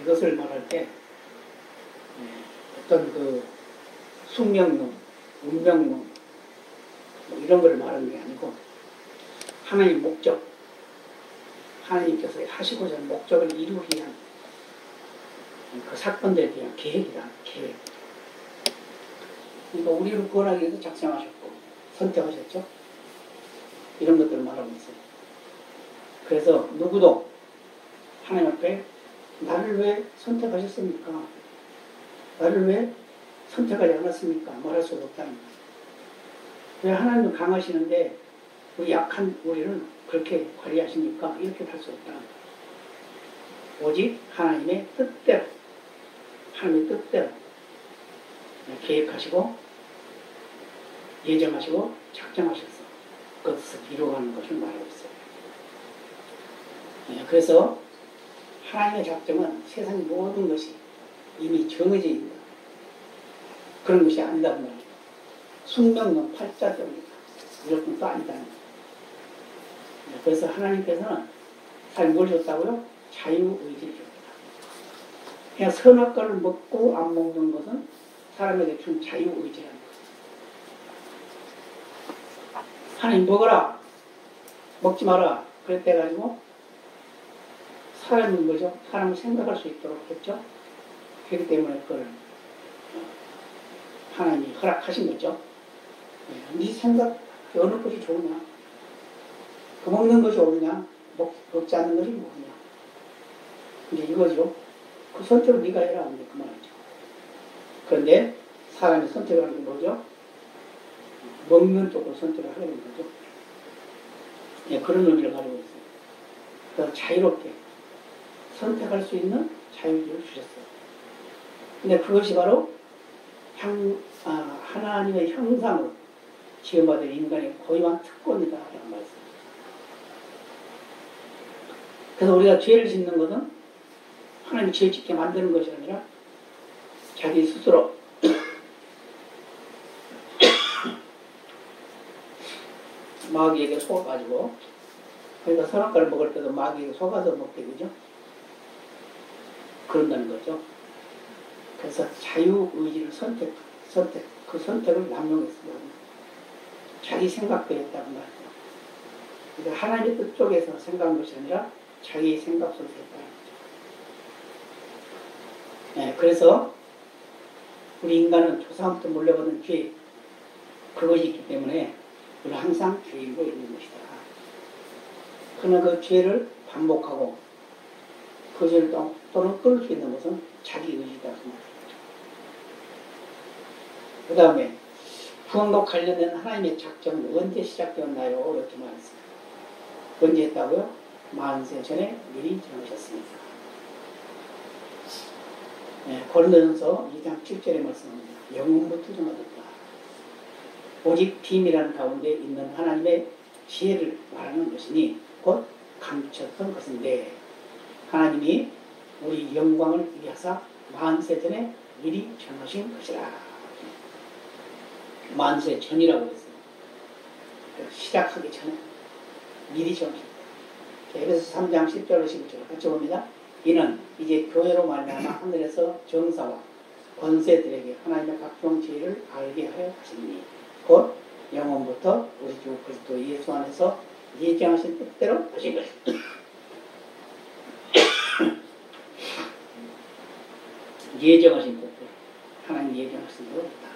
이것을 말할 때 어떤 그 숙명론, 운명론 뭐 이런 걸 말하는 게 아니고 하나님의 목적, 하나님께서 하시고자 하는 목적을 이루기 위한 그 사건들에 대한 계획이다. 계획. 그러니까 우리를 구원하기 위해서 작정하셨고 선택하셨죠. 이런 것들을 말하고 있어요. 그래서 누구도 하나님 앞에 나를 왜 선택하셨습니까? 나를 왜 선택하지 않았습니까? 말할 수가 없다는 거예요. 왜 하나님은 강하시는데 우리 약한 우리는 그렇게 관리하십니까? 이렇게 할 수 없다는 거예요. 오직 하나님의 뜻대로 하나님의 뜻대로 계획하시고 예정하시고 작정하셔서 그것을 이루어가는 것을 말하고 있어요. 그래서 하나님의 작정은 세상의 모든 것이 이미 정해져 있는 그런 것이 아니다 그 말이에요. 숙명론 팔자적이다. 이런 것도 아니다. 그래서 하나님께서는 사람이 뭘 줬다고요? 자유의지를 줍니다. 그냥 선악과를 먹고 안 먹는 것은 사람에게 준 자유의지라는 거예요. 하나님 먹어라, 먹지 마라 그랬대가지고 사람인 거죠. 사람을 생각할 수 있도록 했죠. 그렇기 때문에 그걸 하나님이 허락하신 거죠. 네 생각 어느 것이 좋으냐, 그 먹는 것이 옳으냐, 먹지 않는 것이 뭐냐. 이제 이거죠. 그 선택을 네가 해라. 이제 그 말이죠. 그런데 사람이 선택을 하는 게 뭐죠? 먹는 쪽으로 선택을 하게 되는 거죠. 네, 그런 의미를 가지고 있어요. 그래서 자유롭게 선택할 수 있는 자유를 주셨어요. 근데 그것이 바로 하나님의 형상으로 지음받은 인간의 고유한 특권이다라는 말씀. 그래서 우리가 죄를 짓는 것은 하나님이 죄 짓게 만드는 것이 아니라 자기 스스로 마귀에게 속아가지고, 그러니까 선악과를 먹을 때도 마귀에게 속아서 먹게 되죠. 그런다는 거죠. 그래서 자유의지를 그 선택을 남용했습니다. 자기 생각대로 했다고 말이죠. 그러니까 하나님의 뜻 쪽에서 생각한 것이 아니라 자기 생각 속에서 했다는 거죠. 네, 그래서 우리 인간은 조상부터 물려받은 죄, 그것이 있기 때문에 우리는 항상 죄인으로 있는 것이다. 그러나 그 죄를 반복하고 그 죄를 또는 끊을 수 있는 것은 자기 의지다. 그 다음에 구원과 관련된 하나님의 작정은 언제 시작되었나요? 이렇게 말했습니다. 언제 했다고요? 만세 전에 미리 정하셨습니다. 네, 고린도전서 2장 7절의 말씀입니다. 영원부터 정하셨다. 오직 비밀한 가운데 있는 하나님의 지혜를 말하는 것이니 곧 감췄던 것인데 하나님이 우리 영광을 위하사 만세 전에 미리 정하신 것이라. 만세 전이라고 했어요. 시작하기 전에 미리 정하셨다. 에베소 3장 10절로 11절 같이 봅니다. 이는 이제 교회로 말미암아 하늘에서 정사와 권세들에게 하나님의 각종 지혜를 알게 하여 하시니 곧 영원부터 우리 주 그리스도 예수 안에서 예정하신 뜻대로 하신 것입니다. 예정하신 뜻대로 하나님 예정하신 대로 있다.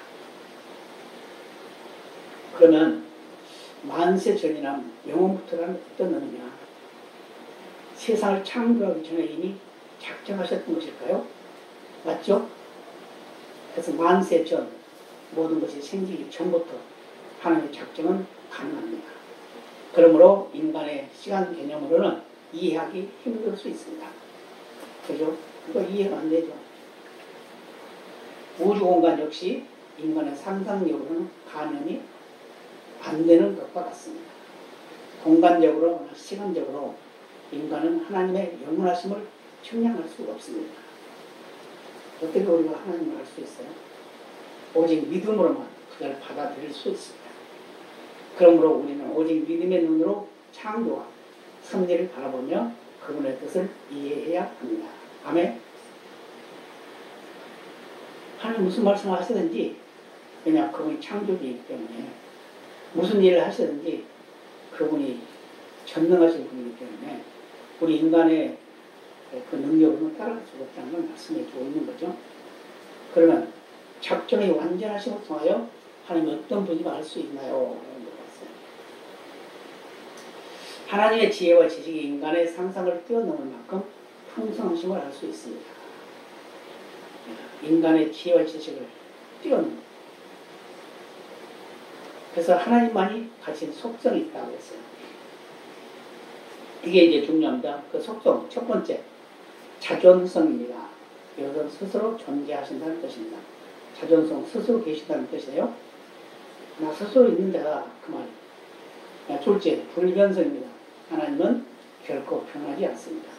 그러면 만세 전이나 영원부터라는 어떤 의미냐? 세상을 창조하기 전에 이미 작정하셨던 것일까요? 맞죠? 그래서 만세 전 모든 것이 생기기 전부터 하나님의 작정은 가능합니다. 그러므로 인간의 시간 개념으로는 이해하기 힘들 수 있습니다. 그죠? 이거 이해가 안 되죠. 우주 공간 역시 인간의 상상력으로는 가늠이 안 되는 것과 같습니다. 공간적으로, 시간적으로 인간은 하나님의 영원하심을 측량할 수가 없습니다. 어떻게 우리가 하나님을 알 수 있어요? 오직 믿음으로만 그걸 받아들일 수 있습니다. 그러므로 우리는 오직 믿음의 눈으로 창조와 섭리를 바라보며 그분의 뜻을 이해해야 합니다. 아멘. 하나님 무슨 말씀을 하시든지, 왜냐 그분이 창조주이기 때문에 무슨 일을 하시든지 그분이 전능하신 분이기 때문에 우리 인간의 그 능력으로는 따라갈 수 없다는 걸 말씀해 주고 있는 거죠. 그러면 작정이 완전하심을 통하여 하나님이 어떤 분인가 알 수 있나요? 하나님의 지혜와 지식이 인간의 상상을 뛰어넘을 만큼 풍성하심을 알 수 있습니다. 인간의 지혜와 지식을 뛰어넘는. 그래서 하나님만이 가진 속성이 있다고 했어요. 이게 이제 중요합니다. 그 속성, 첫 번째, 자존성입니다. 이것은 스스로 존재하신다는 뜻입니다. 자존성, 스스로 계신다는 뜻이에요. 나 스스로 있는 데다 그 말이에요. 둘째, 불변성입니다. 하나님은 결코 변하지 않습니다.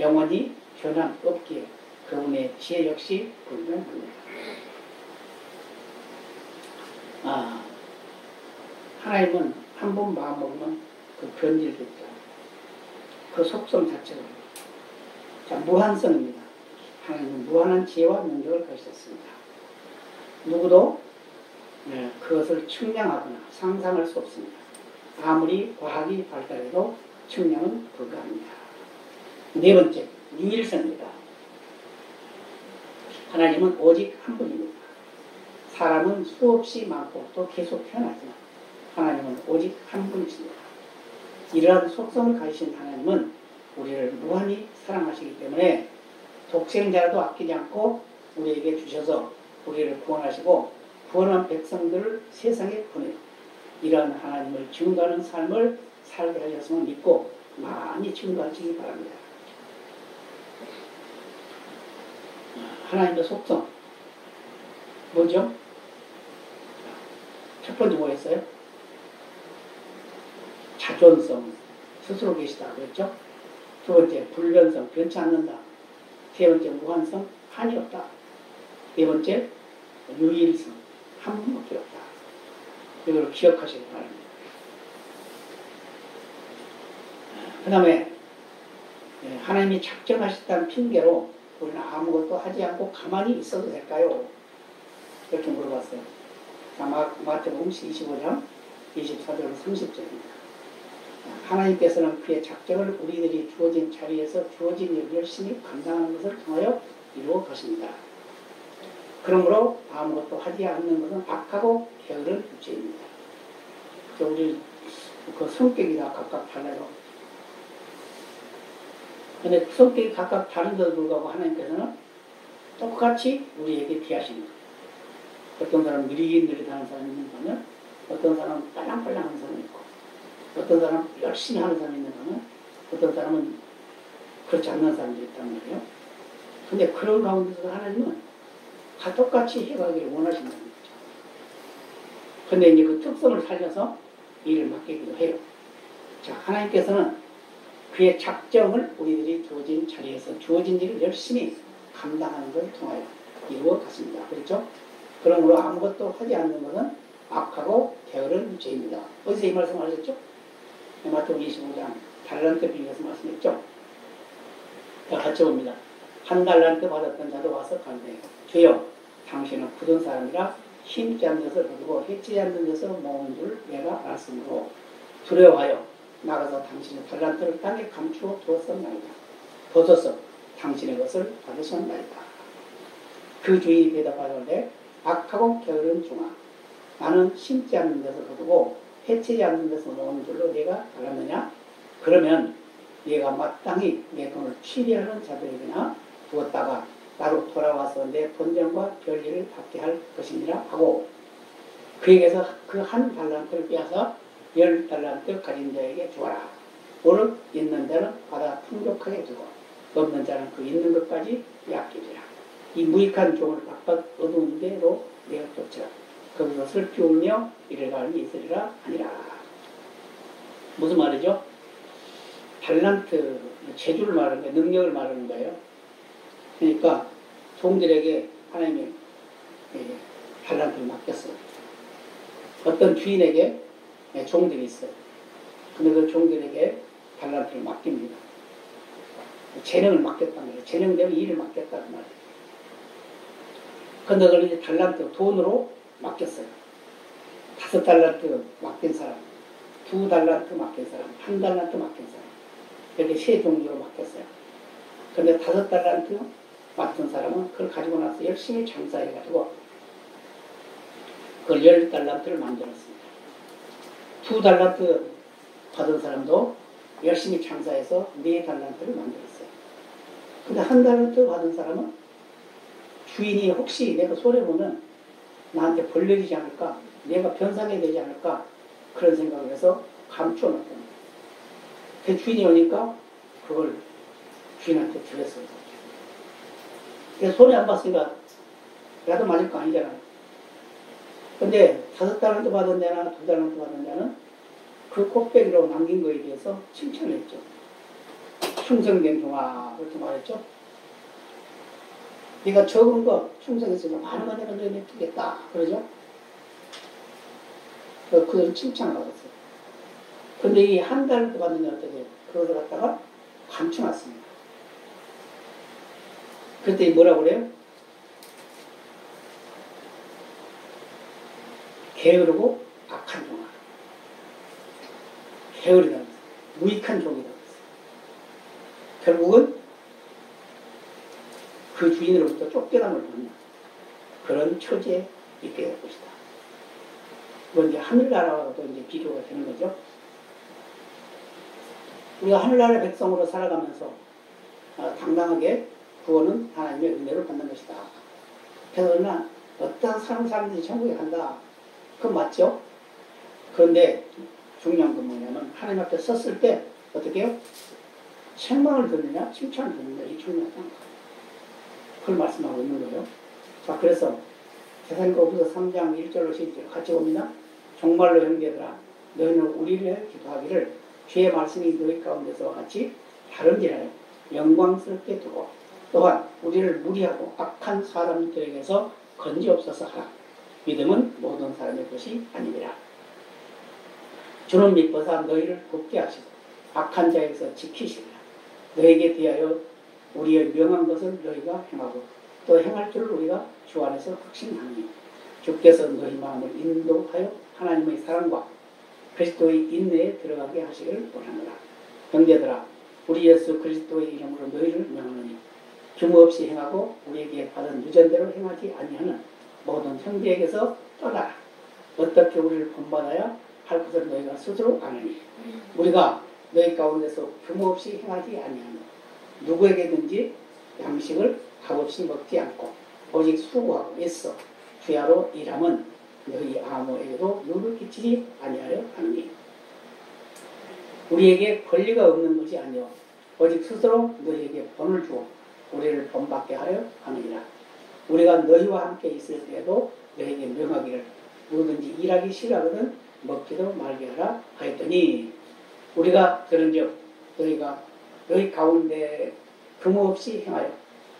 영원히 변함 없기에 그분의 지혜 역시 불변합니다. 하나님은 한 번 마음먹으면 그 변질됐죠. 그 속성 자체가. 자, 무한성입니다. 하나님은 무한한 지혜와 능력을 가지셨습니다. 누구도 그것을 측량하거나 상상할 수 없습니다. 아무리 과학이 발달해도 측량은 불가합니다. 네 번째, 유일성입니다. 하나님은 오직 한 분입니다. 사람은 수없이 많고 또 계속 태어나지만 하나님은 오직 한 분이십니다. 이러한 속성을 가지신 하나님은 우리를 무한히 사랑하시기 때문에 독생자도 아끼지 않고 우리에게 주셔서 우리를 구원하시고 구원한 백성들을 세상에 보내요. 이러한 하나님을 증거하는 삶을 살게 하셨음을 믿고 많이 증거하시기 바랍니다. 하나님의 속성 뭐죠? 첫 번째 뭐였어요? 자존성, 스스로 계시다 그랬죠? 두 번째, 불변성, 변치 않는다. 세 번째, 무한성, 한이 없다. 네 번째, 유일성, 한 분밖에 없다. 이걸 기억하시기 바랍니다. 그 다음에 하나님이 작정하셨다는 핑계로 우리는 아무것도 하지 않고 가만히 있어도 될까요? 이렇게 물어봤어요. 마태복음 25장 24절 30절입니다. 하나님께서는 그의 작정을 우리들이 주어진 자리에서 주어진 일을 열심히 감당하는 것을 통하여 이루어 가십니다. 그러므로 아무것도 하지 않는 것은 악하고 게으른 죄입니다. 우리 그 성격이 다 각각 달라요. 근데 성격이 각각 다른데도 불구하고 하나님께서는 똑같이 우리에게 대하십니다. 어떤 사람은 느릿느릿하는 사람이 있는 거는 어떤 사람은 빨랑빨랑하는 사람이 있고 어떤 사람은 열심히 하는 사람이 있는 거는 어떤 사람은 그렇지 않는 사람도 있단 말이에요. 근데 그런 가운데서 하나님은 다 똑같이 해가기를 원하신다는 거죠. 근데 이제 그 특성을 살려서 일을 맡기기도 해요. 자, 하나님께서는 그의 작정을 우리들이 주어진 자리에서 주어진 일을 열심히 감당하는 것을 통하여 이루어 갔습니다. 그렇죠? 그러므로 아무것도 하지 않는 것은 악하고 게으른 죄입니다. 어디서 이 말씀을 하셨죠? 마태복음 25장 달란트 비유에서 말씀했죠? 같이 봅니다. 한 달란트 받았던 자도 와서 가는데 주여 당신은 굳은 사람이라 힘지 않는 것을 거두고 해치지 않는 것을 모은 줄 내가 알았으므로 두려워하여 나가서 당신의 달란트를 땅에 감추어 두었었나이다. 벗어서 당신의 것을 받으셨나이다. 그 주인이 대답하는데 악하고 게으른 종아 나는 심지 않는 데서 거두고 해치지 않는 데서 모은 줄로 내가 알았느냐? 그러면 내가 마땅히 내 돈을 취리하는 자들에게나 두었다가 나로 돌아와서 내 본전과 별일을 받게 할 것이니라 하고 그에게서 그 한 달란트를 빼앗아 10달란트 가진 자에게 주어라. 오늘 있는 자는 받아 풍족하게 두고 없는 자는 그 있는 것까지 빼앗기리라. 이 무익한 종을 박박 어두운 데로 내가 쫓으라. 거기서 슬피 울며 이를 갈미 있으리라 하니라. 무슨 말이죠? 달란트, 재주를 말하는 거예요. 능력을 말하는 거예요. 그러니까 종들에게 하나님이 달란트를 맡겼어요. 어떤 주인에게 종들이 있어요. 근데 그 종들에게 달란트를 맡깁니다. 재능을 맡겼단 말이에요. 재능대로 일을 맡겼다는 말이에요. 근데 그걸 이제 달란트, 돈으로 맡겼어요. 5달란트 맡긴 사람, 2달란트 맡긴 사람, 1달란트 맡긴 사람. 이렇게 세 종류로 맡겼어요. 근데 5달란트 맡은 사람은 그걸 가지고 나서 열심히 장사해가지고 그걸 10달란트를 만들었습니다. 2달란트 받은 사람도 열심히 장사해서 4달란트를 만들었어요. 근데 1달란트 받은 사람은 주인이 혹시 내가 손해보면 나한테 벌 내리지 않을까, 내가 변상이 되지 않을까, 그런 생각을 해서 감춰놨던 거예요. 그 주인이 오니까 그걸 주인한테 드렸어요. 손해 안 봤으니까 나도 맞을 거 아니잖아요. 근데 5달란트 받은 데나 2달란트 받은 데는 그 꼭대기로 남긴 거에 대해서 칭찬을 했죠. 충성된 종아, 그렇게 말했죠. 네가 적은 거 충성했으면 많은 거 내가 너희는 주겠다, 그러죠. 그걸 칭찬을 받았어요. 근데 이 1달란트 받는 데는 어떻게 그걸 갖다가 감춰놨습니다. 그때 뭐라고 그래요? 게으르고 악한 종아. 게으르다. 무익한 종이다. 결국은 그 주인으로부터 쫓겨남을 받는 그런 처지에 있게 될 것이다. 이건 이제 하늘나라와도 이제 비교가 되는 거죠. 우리가 하늘나라 백성으로 살아가면서 당당하게 구원은 하나님의 은혜를 받는 것이다. 그러나 어떤 사람들이 천국에 간다. 그건 맞죠? 그런데 중요한 건 뭐냐면 하나님 앞에 섰을 때 어떻게 해요? 책망을 듣느냐 칭찬을 듣느냐 이 중요하다. 그걸 말씀하고 있는 거예요. 자, 그래서 데살로니가후서 3장 1절로 12절 같이 봅니다. 정말로 형제들아 너희는 우리를 기도하기를 주의 말씀이 너희 가운데서 같이 다른지라요 영광스럽게 두고 또한 우리를 무리하고 악한 사람들에게서 건지옵소서 하라. 믿음은 모든 사람의 것이 아니니라. 주는 믿보사 너희를 돕게 하시고 악한 자에게서 지키시리라. 너에게 대하여 우리의 명한 것을 너희가 행하고 또 행할 줄을 우리가 주 안에서 확신하니 주께서 너희 마음을 인도하여 하나님의 사랑과 그리스도의 인내에 들어가게 하시기를 원하노라. 형제들아 우리 예수 그리스도의 이름으로 너희를 명하노니 규모 없이 행하고 우리에게 받은 유전대로 행하지 아니하는 모든 형제에게서 떠나라. 어떻게 우리를 본받아야 할 것을 너희가 스스로 아느니 우리가 너희 가운데서 규모 없이 행하지 아니하는 누구에게든지 양식을 값없이 먹지 않고 오직 수고하고 애써 주야로 일함은 너희 아무에게도 누를 끼치지 아니하려 하느니 우리에게 권리가 없는 것이 아니요 오직 스스로 너희에게 본을 주어 우리를 본받게 하려 하느니라. 우리가 너희와 함께 있을 때에도 너희에게 명하기를 누구든지 일하기 싫어하거든 먹지도 말게 하라 하였더니 우리가 들은즉 너희가 너희 가운데 금호 없이 행하여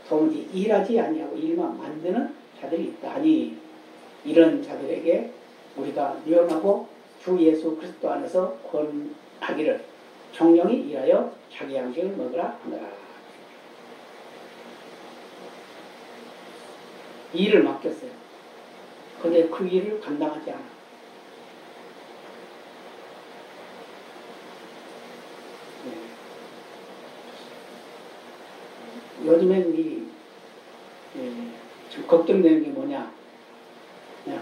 도무지 일하지 아니하고 일만 만드는 자들이 있다니 이런 자들에게 우리가 명하고 주 예수 그리스도 안에서 권하기를 정령이 일하여 자기 양식을 먹으라 하느라. 일을 맡겼어요. 그런데 그 일을 감당하지 않아. 요즘엔 지금 걱정되는 게 뭐냐?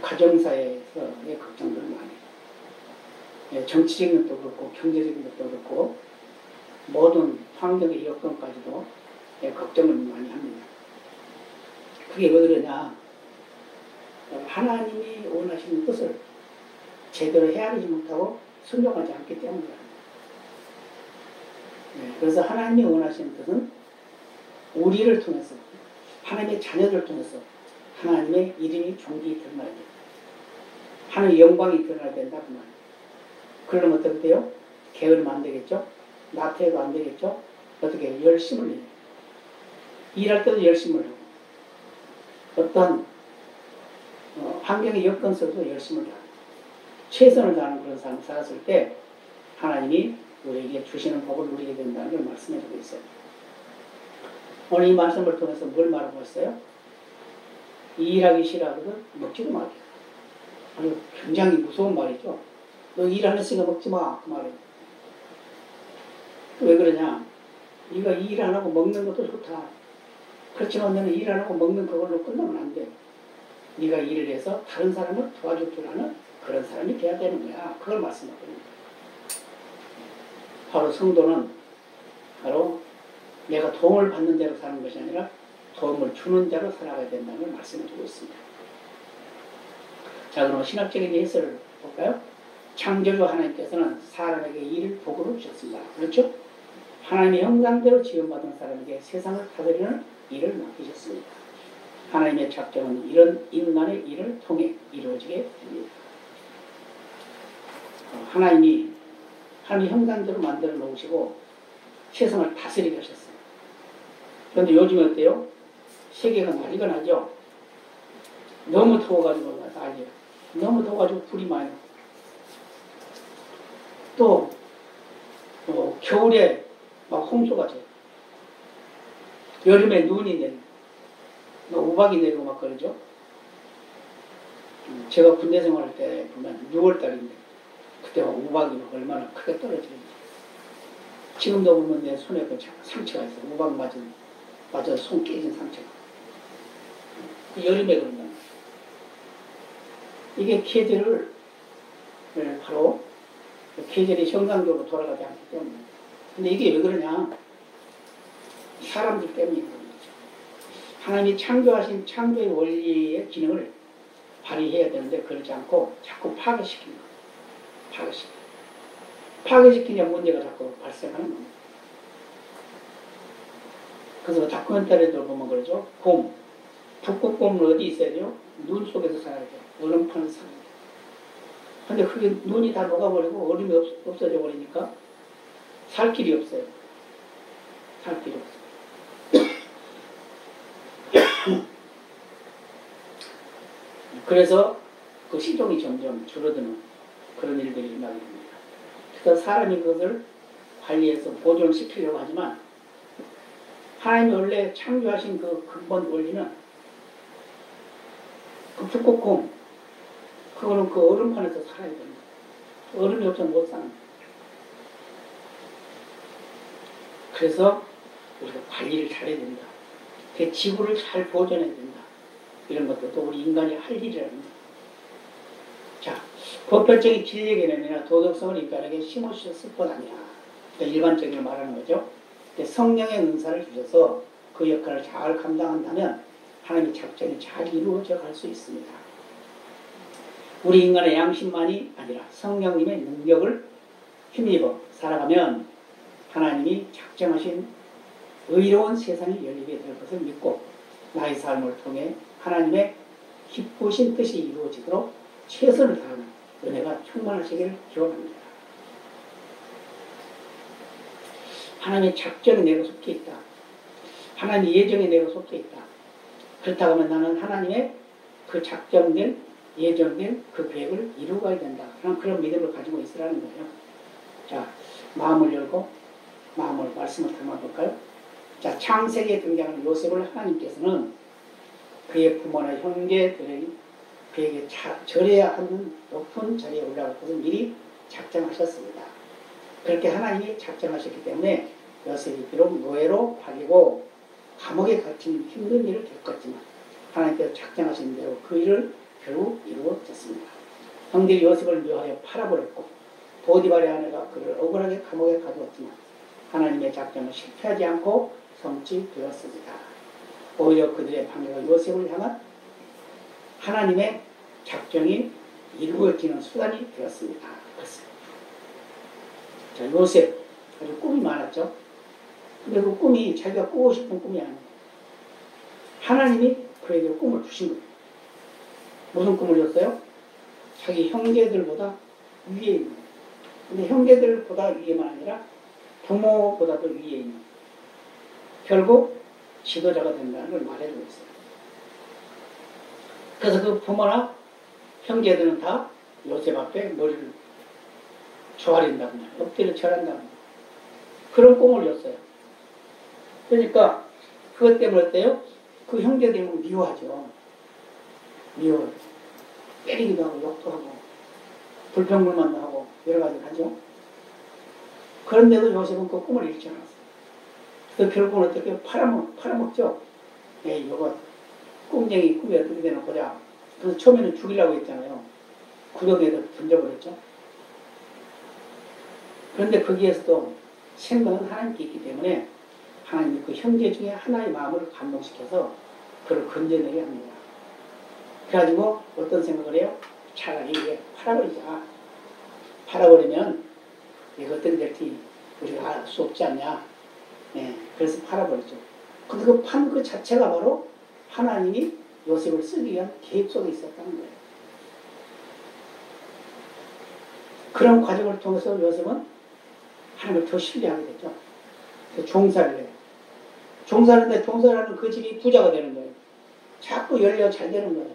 가정사에서의 걱정들을 많이 해요. 정치적인 것도 그렇고 경제적인 것도 그렇고 모든 환경의 여건까지도 걱정을 많이 합니다. 그게 왜 그러냐? 하나님이 원하시는 뜻을 제대로 헤아리지 못하고 순종하지 않기 때문이에요. 그래서 하나님이 원하시는 뜻은 우리를 통해서 하나님의 자녀들을 통해서 하나님의 이름이 존귀히 드러나야 돼요. 하나님의 영광이 드러나야 된다 그 말이에요. 그러면 어떻게 돼요? 게으르면 안 되겠죠? 나태해도 안 되겠죠? 어떻게 해요? 열심을 해요. 일할 때도 열심을 하고 어떤 환경의 여건 속에서 열심을 하고 최선을 다하는 그런 삶을 살았을 때 하나님이 우리에게 주시는 복을 누리게 된다는 걸 말씀해주고 있어요. 오늘 이 말씀을 통해서 뭘 말하고 있어요? 일하기 싫어하거든 먹지도 말이야. 아주 굉장히 무서운 말이죠. 너 일 안 했으니까 먹지 마. 그 말이에요. 왜 그러냐? 네가 일 안 하고 먹는 것도 좋다. 그렇지만 너는 일 안 하고 먹는 그걸로 끝나면 안 돼. 네가 일을 해서 다른 사람을 도와줄 줄 아는 그런 사람이 돼야 되는 거야. 그걸 말씀하고 있는 거야. 바로 성도는 바로 내가 도움을 받는 대로 사는 것이 아니라 도움을 주는 대로 살아가야 된다는 걸 말씀을 드리고 있습니다. 자, 그럼 신학적인 예설을 볼까요? 창조주 하나님께서는 사람에게 일을 복으로 주셨습니다. 그렇죠? 하나님의 형상대로 지음받은 사람에게 세상을 다스리는 일을 맡기셨습니다. 하나님의 작정은 이런 인간의 일을 통해 이루어지게 됩니다. 하나님이 하나님의 형상대로 만들어 놓으시고 세상을 다스리게 하셨어요. 그런데 요즘 어때요? 세계가 난리가 나죠? 너무 더워가지고 난리야. 너무 더워가지고 불이 많이 나. 또 겨울에 막 홍수가 져요. 여름에 눈이 내리고 우박이 내리고 막 그러죠. 제가 군대 생활할 때 보면 6월달인데 그때 막 우박이 막 얼마나 크게 떨어지는지. 지금도 보면 내 손에 그 상처가 있어요. 우박 맞아 손 깨진 상처가. 그 여름에 그런다. 이게 계절을 바로 계절이 정상적으로 돌아가지 않기 때문에. 근데 이게 왜 그러냐? 사람들 때문에 그런 거죠. 하나님이 창조하신 창조의 원리의 기능을 발휘해야 되는데 그렇지 않고 자꾸 파괴시키는 거예요. 파괴시키냐 문제가 자꾸 발생하는 겁니다. 그래서 다큐멘터리도 보면 그러죠. 곰. 북극곰은 어디 있어야 돼요? 눈 속에서 살아야 돼요. 얼음판을 살아야 돼요. 근데 그게 눈이 다 녹아버리고 얼음이 없어져 버리니까 살 길이 없어요. 살 길이 없어요. 그래서 그 시종이 점점 줄어드는 그런 일들이 일어나게 됩니다. 그래서 사람이 그것을 관리해서 보존을 시키려고 하지만 하나님이 원래 창조하신 그 근본 원리는 그 북극곰 그거는 그 얼음판에서 살아야 됩니다. 얼음이 없으면 못 사는 거예요. 그래서 우리가 관리를 잘해야 된다. 그 지구를 잘 보존해야 된다. 이런 것도 우리 인간이 할 일이라는 거예요. 자, 보편적인 진리의 개념이나 도덕성을 인간에게 심어주셨을 뿐 아니라 일반적인 걸 말하는 거죠. 성령의 은사를 주셔서 그 역할을 잘 감당한다면 하나님의 작전이 잘 이루어져 갈 수 있습니다. 우리 인간의 양심만이 아니라 성령님의 능력을 힘입어 살아가면 하나님이 작정하신 의로운 세상이 열리게 될 것을 믿고 나의 삶을 통해 하나님의 기쁘신 뜻이 이루어지도록 최선을 다하는 은혜가 충만하시기를 기원합니다. 하나님의 작전에 내가 속해 있다. 하나님의 예정에 내가 속해 있다. 그렇다고 하면 나는 하나님의 그 작정된 예정된 그 계획을 이루어가야 된다. 그런 믿음을 가지고 있으라는 거예요. 자, 마음을 열고 마음을 말씀을 담아볼까요? 자, 창세기에 등장하는 요셉을 하나님께서는 그의 부모나 형제들이 그에게 절해야 하는 높은 자리에 올라갈 것을 미리 작정하셨습니다. 그렇게 하나님이 작정하셨기 때문에 요셉이 비록 노예로 팔리고 감옥에 갇힌 힘든 일을 겪었지만 하나님께서 작정하신 대로 그 일을 결국 이루어졌습니다. 형들이 요셉을 묘하여 팔아버렸고 보디발의 아내가 그를 억울하게 감옥에 가두었지만 하나님의 작정은 실패하지 않고 성취되었습니다. 오히려 그들의 방해가 요셉을 향한 하나님의 작정이 이루어지는 수단이 되었습니다. 그렇습니다. 자, 요셉 아주 꿈이 많았죠. 근데 그 꿈이 자기가 꾸고 싶은 꿈이 아니에요. 하나님이 그에게 꿈을 주신 거예요. 무슨 꿈을 줬어요? 자기 형제들보다 위에 있는 거예요. 근데 형제들보다 위에만 아니라 부모보다도 위에 있는 거예요. 결국 지도자가 된다는 걸 말해주고 있어요. 그래서 그 부모나 형제들은 다 요셉 앞에 머리를 조아린다거나 엎드려 절한다거나 그런 꿈을 줬어요. 그러니까 그것 때문에 어때요? 그 형제들이 미워하죠. 미워 때리기도 하고 욕도 하고 불평불만도 하고 여러 가지 하죠. 그런데도 요셉은 그 꿈을 잃지 않았어요. 그래서 결국은 어떻게 팔아먹죠. 에이, 이거 꿈쟁이 꿈이 어떻게 되나 보자. 그래서 처음에는 죽이려고 했잖아요. 구덩이에다 던져버렸죠. 그런데 거기에서도 생명은 하나님께 있기 때문에 하나님이 그 형제 중에 하나의 마음을 감동시켜서 그를 건져내게 합니다. 그래가지고 어떤 생각을 해요? 차라리 팔아버리자. 팔아버리면 이거 어떻게 될지 우리가 알 수 없지 않냐. 예, 그래서 팔아버렸죠. 근데 그 판 그 자체가 바로 하나님이 요셉을 쓰기 위한 계획 속에 있었다는 거예요. 그런 과정을 통해서 요셉은 하나님을 더 신뢰하게 됐죠. 종사를 해요. 종사하는데 종사하는 그 집이 부자가 되는 거예요. 자꾸 열려 잘 되는 거예요.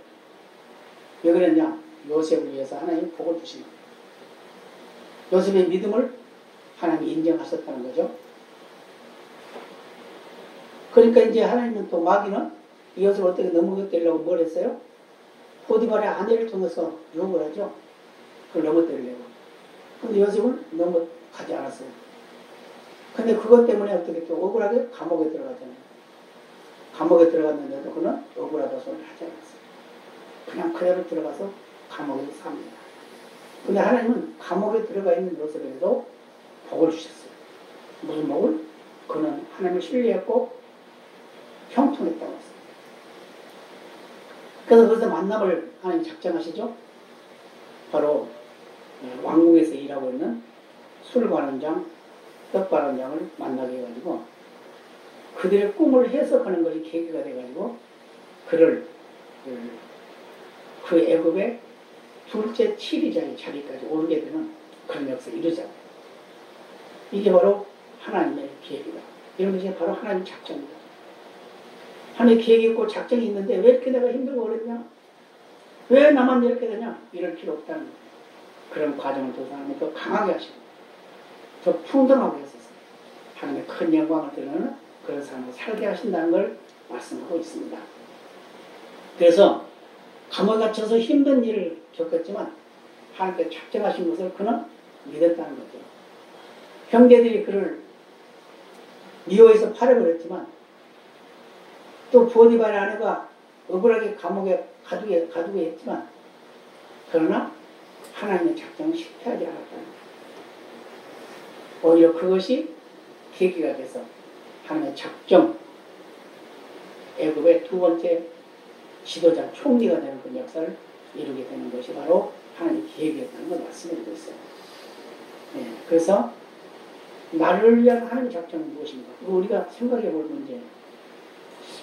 왜 그랬냐? 요셉을 위해서 하나님이 복을 주신 거예요. 요셉의 믿음을 하나님이 인정하셨다는 거죠. 그러니까 이제 하나님은 또 마귀는 이 요셉을 어떻게 넘어뜨리려고 뭘 했어요? 포디발의 아내를 통해서 유혹을 하죠. 그걸 넘어뜨리려고. 근데 요셉은 넘어가지 않았어요. 근데 그것 때문에 어떻게 또 억울하게 감옥에 들어가잖아요. 감옥에 들어갔는데도 그는 억울하다 소리를 하지 않았어요. 그냥 그대로 들어가서 감옥에 삽니다. 근데 하나님은 감옥에 들어가 있는 요셉에게도 복을 주셨어요. 무슨 복을? 그는 하나님을 신뢰했고 형통했다고 했어요. 그래서 거기서 만남을 하나님 작정하시죠. 바로 왕궁에서 일하고 있는 술관원장, 떡관원장을 만나게 해가지고 그들의 꿈을 해석하는 것이 계기가 돼가지고 그를 그 애굽의 둘째 치리자의 자리까지 오르게 되는 그런 역사를 이루잖아요. 이게 바로 하나님의 계획이다. 이런 것이 바로 하나님의 작정이다. 하나님의 계획이 있고 작정이 있는데 왜 이렇게 내가 힘들고 그랬냐? 왜 나만 이렇게 되냐? 이럴 필요 없다는 그런 과정을 통해서 하나님이 더 강하게 하시고 더 풍성하게 했었어요. 하나님의 큰 영광을 드러내는 그런 삶을 살게 하신다는 걸 말씀하고 있습니다. 그래서 감옥에 갇혀서 힘든 일을 겪었지만 하나님께 작정하신 것을 그는 믿었다는 거죠. 형제들이 그를 미워해서 팔아버렸지만 또 보디발의 아내가 억울하게 감옥에 가두게 했지만 그러나 하나님의 작정은 실패하지 않았다는 거예요. 오히려 그것이 계기가 돼서 하나님의 작정, 애굽의 두 번째 지도자, 총리가 되는 그 역사를 이루게 되는 것이 바로 하나님의 계획이었다는 걸 말씀드리고 있어요. 네, 그래서 나를 위한 하나님의 작정은 무엇인가? 이거 우리가 생각해 볼 문제예요.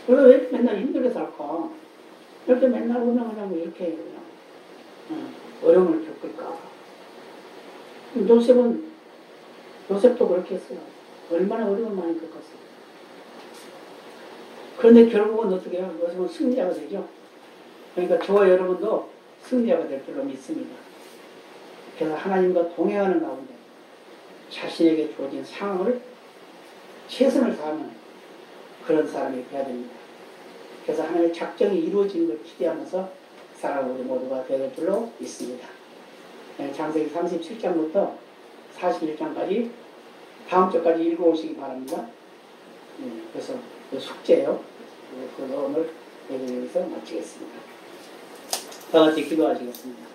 우리가 왜 맨날 힘들게 살까? 이렇게 맨날 그냥 이렇게 어려움을 겪을까? 요셉도 그렇게 했어요. 얼마나 어려움을 많이 겪었어요. 그런데 결국은 어떻게 해요? 요셉은 승리자가 되죠. 그러니까 저와 여러분도 승리자가 될 줄로 믿습니다. 그래서 하나님과 동행하는 가운데 자신에게 주어진 상황을 최선을 다하는 그런 사람이 되어야 됩니다. 그래서 하나님의 작정이 이루어지는 걸 기대하면서 살아가는 우리 모두가 되어 될 줄로 믿습니다. 창세기 37장부터 41장까지 다음 주까지 읽어오시기 바랍니다. 그래서 그 숙제예요. 그래서 오늘 여기서 마치겠습니다. 다 같이 기도하시겠습니다.